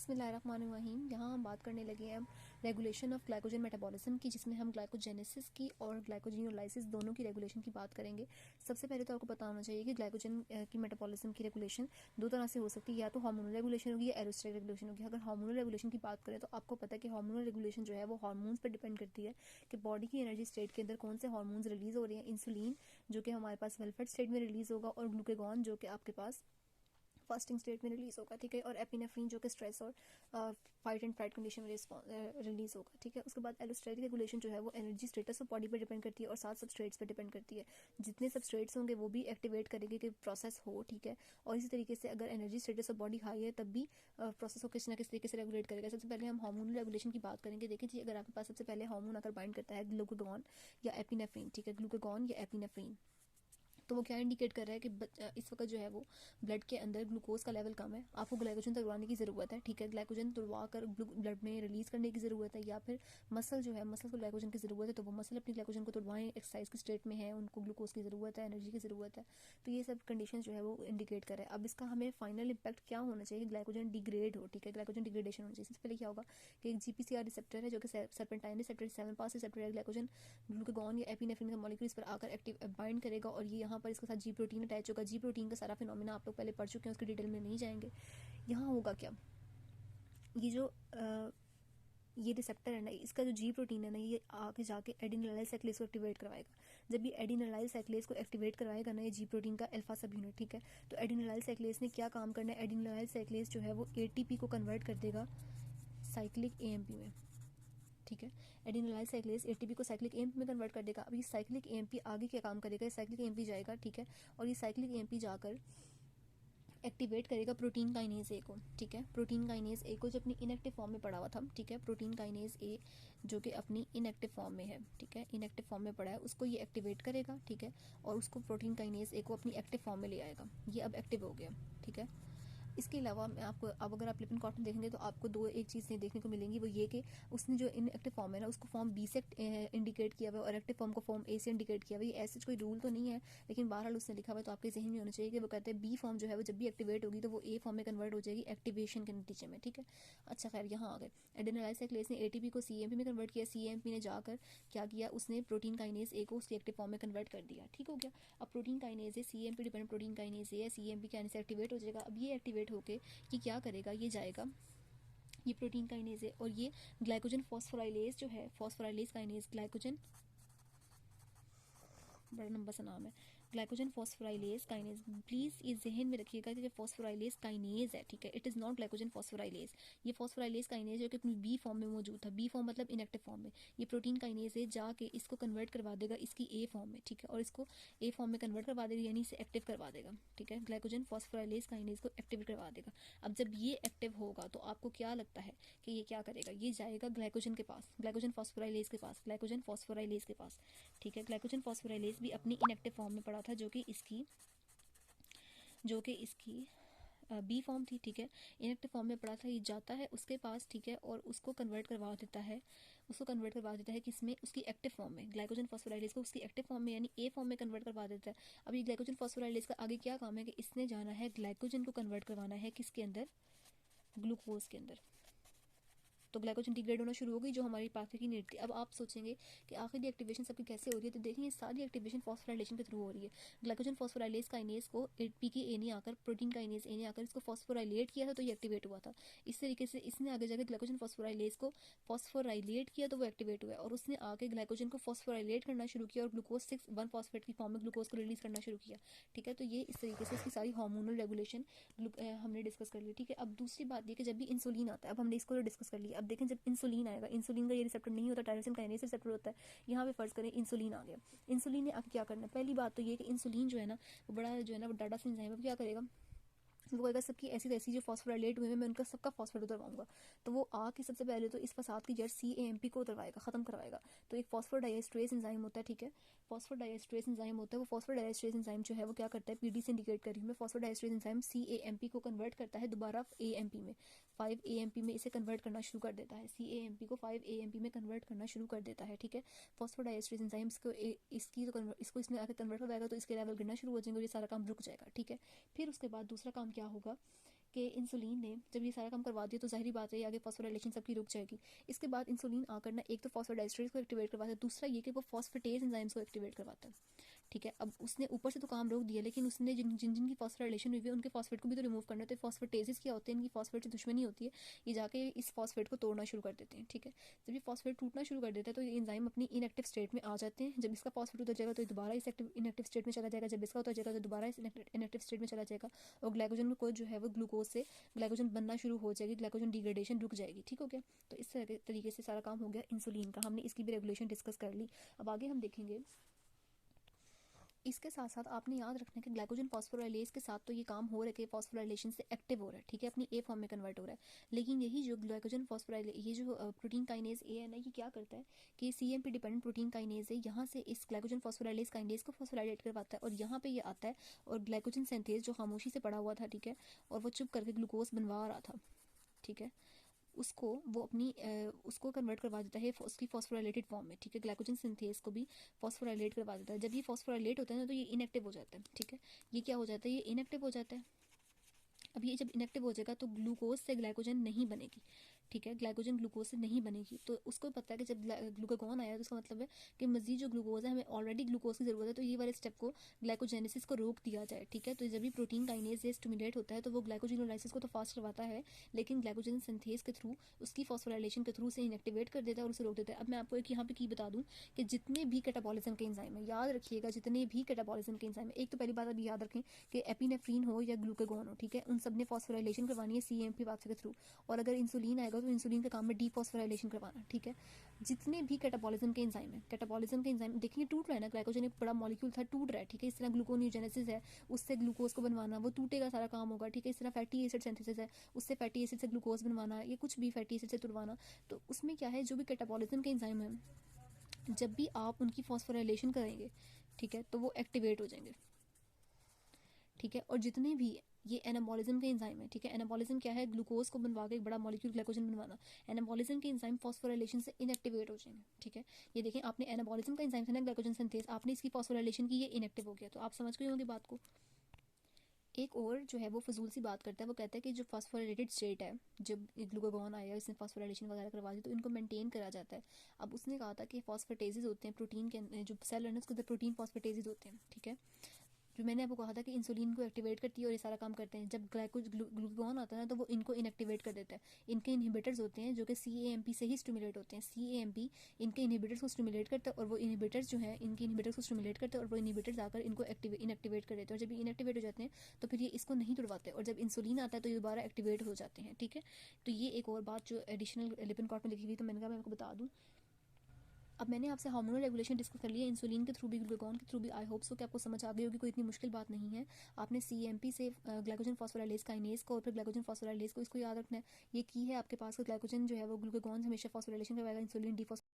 बिस्मिल्लाहिर्रहमानिर्रहीम। यहाँ हम बात करने लगे हैं रेगुलेशन ऑफ ग्लाइकोजन मेटाबॉलिज्म की, जिसमें हम ग्लाइकोजेनेसिस की और ग्लाइकोजिनोलाइसिस दोनों की रेगुलेशन की बात करेंगे। सबसे पहले तो आपको पता होना चाहिए कि ग्लाइकोजन की मेटाबॉलिज्म की रेगुलेशन दो तरह से हो सकती है, या तो हार्मोनल रेगुलेशन होगी या एरोस्टेटिक रेगुलेशन होगी। अगर हार्मोनल रेगुलेशन की बात करें तो आपको पता है कि हार्मोनल रेगुलेशन जो है वो हार्मोन्स पर डिपेंड करती है कि बॉडी की एनर्जी स्टेट के अंदर कौन से हार्मोन्स रिलीज हो रहे हैं। इंसुलिन जो कि हमारे पास वेलफेयर स्टेट में रिलीज होगा, और ग्लूकागॉन जो कि आपके पास फास्टिंग स्टेट में रिलीज होगा, ठीक है। और एपिनेफ्रीन जो कि स्ट्रेस और फाइट एंड फ्लाइट कंडीशन में रिलीज होगा, ठीक है। उसके बाद एलोस्टेटिक रेगुलेशन जो है वो एनर्जी स्टेटस और बॉडी पर डिपेंड करती है और साथ सबस्ट्रेट्स पर डिपेंड करती है। जितने सबस्ट्रेट्स होंगे वो भी एक्टिवेट करेंगे कि प्रोसेस हो, ठीक है। और इसी तरीके से अगर एनर्जी स्टेटस और बॉडी हाई है तब भी प्रोसेस को किसी ना किसी तरीके से रेगुलेट करेगा। सबसे पहले हम हार्मोनल रेगुलेशन की बात करेंगे। देखिए जी, अगर आपके पास सबसे पहले हार्मोन अगर बाइंड करता है ग्लूकागॉन या एपिनेफ्रीन, ठीक है, ग्लूकागॉन या एपिनेफ्रीन, तो वो क्या इंडिकेट कर रहा है कि इस वक्त जो है वो ब्लड के अंदर ग्लूकोज का लेवल कम है, आपको ग्लाइकोजन तोड़वाने की ज़रूरत है, ठीक है। ग्लाइकोजन तोड़वा कर ब्लड में रिलीज करने की ज़रूरत है, या फिर मसल जो है मसल को ग्लाइकोजन की ज़रूरत है तो वो मसल अपनी ग्लाइकोजन को तोड़वाएं। एक्सरसाइज की स्टेट में है, उनको ग्लूकोज की ज़रूरत है, एनर्जी की ज़रूरत है। तो ये सब कंडीशन जो है वो इंडिकेट कर रहा है। अब इसका हमें फाइनल इंपैक्ट क्या होना चाहिए, ग्लाइकोजन डिग्रेड हो, ठीक है, ग्लाइकोजन डिग्रेडेशन होना चाहिए। सबसे पहले क्या होगा कि एक GPCR रिसेप्टर है जो कि सर्पेंटाइन रिसेप्टर 7 पास रिसेप्टर है। ग्लाइकोजन ग्लूकागॉन या एपिनेफ्रिन का मॉलिक्यूल इस पर आकर एक्टिव बाइंड करेगा और ये यहाँ पर इसके साथ जी प्रोटीन अटैच होगा। जी प्रोटीन का सारा फिनोमिना आप लोग पहले पढ़ चुके हैं, उसके डिटेल में नहीं जाएंगे। यहाँ होगा क्या, ये जो ये रिसेप्टर है ना, इसका जो जी प्रोटीन है ना, ये आगे जाके एडिनिलाइल साइक्लेज को एक्टिवेट करवाएगा। जब ये एडिनिलाइल साइक्लेज को एक्टिवेट करवाएगा ना, ये जी प्रोटीन का अल्फा सब यूनिट, ठीक है। तो एडिनिलाइल साइक्लेज ने क्या काम करना है, एडिनिलाइल साइक्लेज जो है वो ATP को कन्वर्ट कर देगा साइक्लिक AMP में, ठीक है। एडिनिलाइल साइक्लेज ATP को साइक्लिक AMP में कन्वर्ट कर देगा। अब ये साइक्लिक AMP आगे क्या काम करेगा, साइक्लिक AMP जाएगा, ठीक है, और ये साइक्लिक AMP जाकर एक्टिवेट करेगा प्रोटीन काइनेज ए को, ठीक है। प्रोटीन काइनेज ए को जो अपनी इनएक्टिव फॉर्म में पड़ा हुआ था, ठीक है, प्रोटीन काइनेज ए जो कि अपनी इनएक्टिव फॉर्म में है, ठीक है, इनएक्टिव फॉर्म में पड़ा है, उसको ये एक्टिवेट करेगा, ठीक है, और उसको प्रोटीन काइनेज ए को अपनी एक्टिव फॉर्म में ले आएगा। ये अब एक्टिव हो गया, ठीक है। इसके अलावा मैं आपको अब अगर आप लिपिन कॉटन देखेंगे तो आपको दो एक चीज़ें देखने को मिलेंगी, वो ये कि उसने जो इनएक्टिव फॉर्म है ना उसको फॉर्म B से इंडिकेट किया हुआ है और एक्टिव फॉर्म को फॉर्म A से इंडिकेट किया हुआ है। ऐसे कोई रूल तो नहीं है, लेकिन बहरहाल उसने लिखा हुआ है तो आपके जहन में होना चाहिए कि वो कहते हैं B फॉर्म जो है वो जब भी एक्टिवेट होगी तो वो A फॉर्म में कन्वर्ट हो जाएगी एक्टिवेशन के नतीजे में, ठीक है। अच्छा खैर, यहाँ आ गए एडेनिलाइल साइक्लेज ने ATP को CAMP में कन्वर्ट किया, CAMP ने जाकर क्या किया, उसने प्रोटीन काइनेज A को उसकी एक्टिव फॉर्म में कन्वर्ट कर दिया, ठीक हो गया। अब प्रोटीन काइनेज है, CAMP डिपेंडेंट प्रोटीन काइनेज है, CAMP के आने से एक्टिवेट हो जाएगा। अब ये एक्टिवेट होकर ये क्या करेगा, ये जाएगा, ये प्रोटीन काइनेज है और ये ग्लाइकोजन फॉस्फोराइलेज जो है, फॉस्फोराइलेज काइनेज, ग्लाइकोजन बड़ा लंबा सा नाम है, ग्लाइकोजन फॉस्फोराइलेज काइनेज। प्लीज ये जहन में रखिएगा कि फॉस्फोराइलेज काइनेज है, ठीक है, it is not glycogen phosphorylase. ये फॉस्फोराइलेज काइनेज जो कि अपनी B फॉर्म में मौजूद था, B फॉर्म मतलब इनएक्टिव फॉर्म में, ये प्रोटीन काइनेज है जाके इसको कन्वर्ट करवा देगा इसकी A फॉर्म में, ठीक है, और इसको A फॉर्म में कन्वर्ट करवा देगा, यानी इसे एक्टिव करवा देगा, ठीक है। ग्लाइकोजन फॉस्फोराइलेज काइनेज को एक्टिव करवा देगा। अब जब ये एक्टिव होगा तो आपको क्या लगता है कि ये क्या करेगा, ये जाएगा ग्लाइकोजन के पास, ग्लाइकोजन फॉस्फोराइलेज के पास, ग्लाइकोजन फॉस्फोराइलेज के पास, ठीक है। ग्लाइकोजन फॉस्फोराइलेज भी अपनी इनएक्टिव फॉर्म में पड़ा था जो कि इसकी B फॉर्म थी, ठीक है, इनएक्टिव फॉर्म में पड़ा था। ये जाता है उसके पास, ठीक है, और उसको कन्वर्ट करवा देता है किसमें, उसकी एक्टिव फॉर्म में, ग्लाइकोजन फॉस्फोराइलेज को उसकी एक्टिव फॉर्म में यानी A फॉर्म में कन्वर्ट करवा देता है। अब ये ग्लाइकोजन फॉस्फोराइलेज का आगे क्या काम है कि इसने जाना है ग्लाइकोजन को कन्वर्ट करवाना है किसके अंदर, ग्लूकोज के अंदर। तो ग्लाइकोजन डिग्रेड होना शुरू हो गई जो हमारी पाथवे की नीड थी। अब आप सोचेंगे कि आखिर एक्टिवेशन सबकी कैसे हो रही है, तो देखिए सारी एक्टिवेशन फॉस्फोराइलेशन के थ्रू हो रही है। ग्लाइकोजन फॉस्फोराइलेज काइनेज को ATP ए ने आकर, प्रोटीन काइनेज ए ने आकर इसको फॉस्फोराइलेट किया था तो ये एक्टिवेट हुआ था। इस तरीके से इसने आगे जाकर ग्लाइकोजन फॉस्फोराइलेज को फॉस्फोराइलेट किया तो वो एक्टिवेट हुआ, और उसने आगे ग्लाइकोजन को फॉस्फोराइलेट करना शुरू किया और ग्लूकोज 6 1 फॉस्फेट की फॉर्म में ग्लूकोज को रिलीज करना शुरू किया, ठीक है। तो ये इस तरीके से इसकी सारी हार्मोनल रेगुलेशन हमने डिस्कस कर ली, ठीक है। अब दूसरी बात ये कि जब भी इंसुलिन आता है, अब हमने इसको डिस्कस कर लिया। अब देखें जब इंसुलिन आएगा, इंसुलिन का ये रिसेप्टर नहीं होता, टायरोसिन काइनेज रिसेप्टर होता है। यहाँ पे फर्ज करें इंसुलिन आ गया, इंसुलिन ने अब क्या करना है, पहली बात तो ये कि इंसुलिन जो है ना वो बड़ा जो है ना वो डाटा से एंजाइम क्या करेगा, वो कहेगा सबकी ऐसी तैसी जो फॉस्फोराइलेट हुए हैं मैं उनका सबका फॉस्फेट उतरवाऊंगा। तो वो आके सबसे पहले तो इस फसाद की जड़ CAMP को उतरवाएगा, खत्म करवाएगा। तो एक फॉस्फोडाइएस्ट्रेज एंजाइम होता है, ठीक है, फॉस्फोडाइएस्ट्रेज एंजाइम होता है। वो फॉस्फोडाइएस्ट्रेज एंजाइम जो है वो क्या करता है, PD से इंडिकेट कर रही हूँ मैं, फॉस्फोडाइएस्ट्रेज एंजाइम CAMP को कन्वर्ट करता है दोबारा AMP में, 5-AMP में इसे कन्वर्ट करना शुरू कर देता है, CAMP को 5-AMP में कन्वर्ट करना शुरू कर देता है, ठीक है। फॉस्फोडाइएस्ट्रेज एंजाइम इसको इसमें आकर कन्वर्ट करवाएगा तो इसके लेवल गिरना शुरू हो जाएंगे और ये सारा काम रुक जाएगा, ठीक है। फिर उसके बाद दूसरा काम क्या होगा कि इंसुलिन ने जब ये सारा काम करवा दिया तो जाहिर बात है आगे फॉस्फोराइलेशन सबकी रुक जाएगी। इसके बाद इंसुलिन आकर ना एक तो फॉस्फोडाइस्ट्रेज को एक्टिवेट करवाता है, दूसरा ये कि वो फॉस्फेटेज एंजाइम्स को एक्टिवेट करवाता है। ठीक है, अब उसने ऊपर से तो काम रोक दिया, लेकिन उसने जिनकी फॉस्फोराइलेशन हुई है उनके फॉस्फेट को भी तो रिमूव करना है। तो फॉस्फेटेजेस क्या होते हैं, इनकी फॉस्फेट से दुश्मनी होती है, ये जाके इस फॉस्फेट को तोड़ना शुरू कर देते हैं। ठीक है, जब ये फॉस्फेट टूटना शुरू कर देता है तो ये एंजाइम अपनी इनएक्टिव स्टेट में आ जाते हैं। जब इसका फॉस्फेट उतर जाएगा तो दोबारा इस इनएक्टिव स्टेट में चला जाएगा, जब इसका उतर जाएगा तो दोबारा इस इनएक्टिव स्टेट में चला जाएगा और ग्लाइकोजन को जो है वो ग्लूकोज से ग्लाइकोजन बनना शुरू हो जाएगी, ग्लाइकोजन डिग्रेडेशन रुक जाएगी। ठीक हो गया, तो इस तरीके से सारा काम हो गया इंसुलिन का, हमने इसकी भी रेगुलेशन डिस्कस कर ली। अब आगे हम देखेंगे, इसके साथ साथ आपने याद रखना है कि ग्लाइकोजन फॉस्फोराइलेज के साथ तो ये काम हो रहा है कि फॉस्फोराइलेशन से एक्टिव हो रहा है, ठीक है, अपनी ए फॉर्म में कन्वर्ट हो रहा है। लेकिन यही जो ग्लाइकोजन फॉस्फोराइलेज, ये जो प्रोटीन काइनेज ए है ना, ये क्या करता है कि सीएमपी डिपेंडेंट प्रोटीन काइनेज है, यहाँ से इस ग्लाइकोजन फॉस्फोराइलेज काइनेज को फॉस्फोराइलेट करवाता है और यहाँ पे ये आता है और ग्लाइकोजन सिंथेज जो खामोशी से पड़ा हुआ था, ठीक है, और वो चुप करके ग्लूकोज बनवा रहा था, ठीक है, उसको वो अपनी उसको कन्वर्ट करवा देता है उसकी फॉस्फोराइलेटेड फॉर्म में। ठीक है, ग्लाइकोजन सिंथेज को भी फॉस्फोराइलेट करवा देता है। जब ये फॉस्फोराइलेट होता है ना तो ये इनएक्टिव हो जाता है। ठीक है, ये क्या हो जाता है, ये इनएक्टिव हो जाता है। अब ये जब इनएक्टिव हो जाएगा तो ग्लूकोज से ग्लाइकोजन नहीं बनेगी। ठीक है, ग्लाइकोजन ग्लूकोज से नहीं बनेगी, तो उसको पता है कि जब ग्लूकागॉन आया तो उसका मतलब है कि मजीद जो ग्लूकोज है, हमें ऑलरेडी ग्लूकोज की ज़रूरत है, तो ये वाले स्टेप को ग्लाइकोजेनेसिस को रोक दिया जाए। ठीक है, तो जब भी प्रोटीन काइनेज से स्टिमुलेट होता है तो वो ग्लाइकोजिनोलाइसिस को तो फास्ट करवाता है, लेकिन ग्लाइकोजन सिंथेज के थ्रू, उसकी फॉस्फोराइलेशन के थ्रू से इनएक्टिवेट कर देता है और उसे रोक देता है। अब मैं आपको एक यहाँ पे की बता दूँ कि जितने भी कैटाबॉलिज्म के एंजाइम है, याद रखिएगा, जितने भी कैटाबॉलिज्म के एंजाइम है, एक तो पहली बात अभी याद रखें कि एपिनेफ्रीन हो या ग्लूकागॉन हो, ठीक है, उन सब ने फॉस्फोराइलेशन करवानी है सीएमपी पाथवे के थ्रू, और अगर इंसुलिन आएगा तो इंसुलिन का काम है डीफॉस्फोराइलेशन करवाना। ठीक है, जितने भी कैटाबॉलिज्म के एंजाइम है, कैटाबॉलिज्म के एंजाइम देखिए टूट रहा है ना, ग्लाइकोजन एक बड़ा मॉलिक्यूल था, टूट रहा है। ठीक है, इस तरह ग्लूकोनियोजेनेसिस है, उससे ग्लूकोज को बनवाना, वो टूटेगा, सारा काम होगा। ठीक है, इस तरह फैटी एसिड सिंथेसिस है, उससे फैटी एसिड से ग्लूकोज बनवाना, ये कुछ भी फैटी एसिड से तुड़वाना। तो उसमें क्या है, जो भी कैटाबॉलिज्म के एंजाइम है, जब भी आप उनकी फॉस्फोराइलेशन करेंगे, ठीक है, तो वो एक्टिवेट हो जाएंगे। ठीक है, और जितने भी ये एनाबॉलिज्म के एंजाइम है, ठीक है, एनाबॉलिज्म क्या है, ग्लूकोज को बनवा के एक बड़ा मॉलिक्यूल ग्लाइकोजन बनवाना, एनाबॉलिज्म के एंजाइम फॉस्फोराइलेशन से इनएक्टिवेट हो जाएंगे। ठीक है, ये देखें, आपने एनाबॉलिज्म का एंजाइम था ना ग्लाइकोजन सिंथेज, आपने इसकी फॉस्फोराइलेशन की, ये इनएक्टिव हो गया, तो आप समझ गए होंगे बात को। एक और जो है वो फजूल सी बात करता है, वो कहता है कि जो फॉस्फोराइलेटेड स्टेट है, जब ग्लूकागॉन आया, इसने फॉस्फोराइलेशन वगैरह करवा दी तो इनको मेंटेन करा जाता है। अब उसने कहा था कि फॉस्फेटेजेस होते हैं प्रोटीन के, जो सेल है ना उसके अंदर प्रोटीन फॉस्फेटेजेस होते हैं। ठीक है, जो मैंने आपको कहा था कि इंसुलिन को एक्टिवेट करती है और ये सारा काम करते हैं, जब ग्लूकागॉन आता है ना तो वो इनको इनएक्टिवेट कर देता है। इनके इनहिबिटर्स होते हैं जो कि सीएएमपी से ही स्टिमुलेट होते हैं, सीएएमपी इनके इनहिबिटर्स को स्टिमुलेट करता है और वो इनहिबिटर्स जो है इनके इनहिबिटर्स को स्टिमुलेट करते हैं और वो इनहिबिटर्स आकर इनको इनएक्टिवेट कर देते हैं, और जब ये इनएक्टिवेट हो जाते हैं तो फिर ये इसको नहीं तुड़वाते, और जब इंसुलिन आता है तो ये दोबारा एक्टिवेट हो जाते हैं। ठीक है, तो ये एक और बात जो एडिशनल लिपिनकॉर्ड में लिखी हुई, तो मैंने कहा मैं आपको बता दूँ। अब मैंने आपसे हार्मोनल रेगुलेशन डिस्कस कर लिया, इंसुलिन के थ्रू भी ग्लूकागॉन के थ्रू भी। आई होप सो कि आपको समझ आ गई होगी, कोई इतनी मुश्किल बात नहीं है। आपने सीएमपी से ग्लाइकोजन फॉस्फोराइलेज काइनेज को और फिर ग्लाइकोजन फॉस्फोराइलेज को, इसको याद रखना है। ये की है आपके पास, ग्लाइकोजन जो है वो ग्लूकागॉन हमेशा फॉस्फोराइलेशन करवाएगा, इंसुलिन डी